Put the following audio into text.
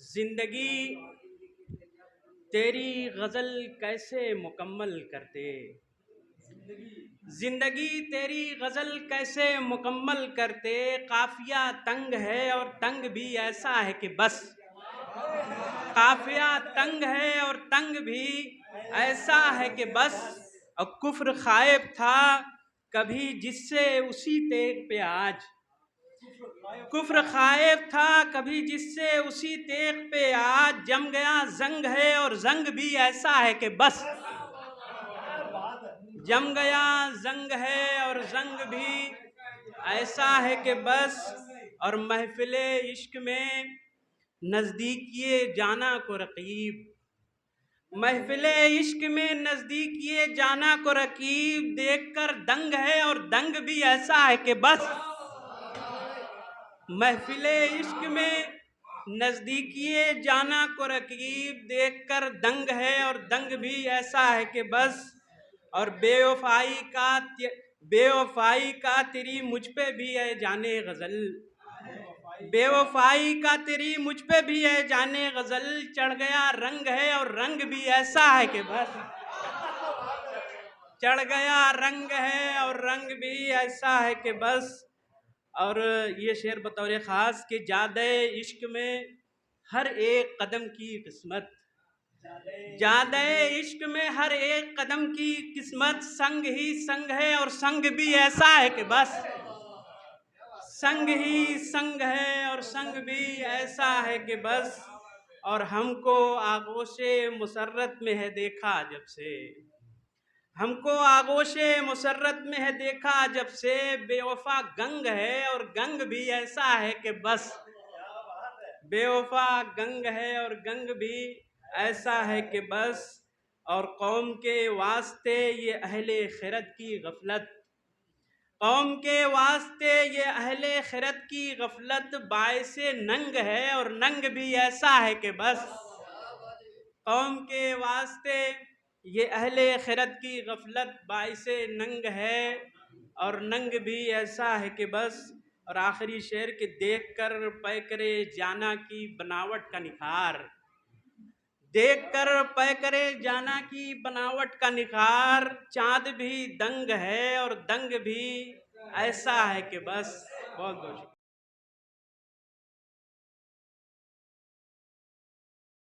زندگی تیری غزل کیسے مکمل کرتے، زندگی تیری غزل کیسے مکمل کرتے، قافیہ تنگ ہے اور تنگ بھی ایسا ہے کہ بس، قافیہ تنگ ہے اور تنگ بھی ایسا ہے کہ بس، اور کفر خائب تھا کبھی جس سے اسی تیغ پہ آج، کفر خائب تھا کبھی جس سے اسی تیغ پہ آج جم گیا زنگ ہے اور زنگ بھی ایسا ہے کہ بس، جم گیا زنگ ہے اور زنگ بھی ایسا ہے کہ بس، اور محفل عشق میں نزدیک کیے جانا کو رقیب، محفل عشق میں نزدیک کیے جانا کو رقیب دیکھ کر دنگ ہے اور دنگ بھی ایسا ہے کہ بس، محفل عشق میں نزدیکیے جانا کو رقیب دیکھ کر دنگ ہے اور دنگ بھی ایسا ہے کہ بس، اور بے وفائی کا تیری مجھ پہ بھی ہے جانے غزل، بے وفائی کا تیری مجھ پہ بھی ہے جانے غزل، چڑھ گیا رنگ ہے اور رنگ بھی ایسا ہے کہ بس، چڑھ گیا رنگ ہے اور رنگ بھی ایسا ہے کہ بس، اور یہ شعر بطور خاص کہ جادہ عشق میں ہر ایک قدم کی قسمت، جادہ عشق میں ہر ایک قدم کی قسمت سنگ ہی سنگ ہے اور سنگ بھی ایسا ہے کہ بس، سنگ ہی سنگ ہے اور سنگ بھی ایسا ہے کہ بس، اور ہم کو آغوش مسرت میں ہے دیکھا جب سے، ہم کو آغوش مسرت میں ہے دیکھا جب سے، بے وفا گنگ ہے اور گنگ بھی ایسا ہے کہ بس، بے وفا گنگ ہے اور گنگ بھی ایسا ہے کہ بس، اور قوم کے واسطے یہ اہل خرد کی غفلت، قوم کے واسطے یہ اہل خرد کی غفلت باعث ننگ ہے اور ننگ بھی ایسا ہے کہ بس، قوم کے واسطے یہ اہل خرد کی غفلت باعث ننگ ہے اور ننگ بھی ایسا ہے کہ بس، اور آخری شعر کہ دیکھ کر پے کرے جانا کی بناوٹ کا نکھار، دیکھ کر پے کرے جانا کی بناوٹ کا نکھار، چاند بھی دنگ ہے اور دنگ بھی ایسا ہے کہ بس، بہت بہت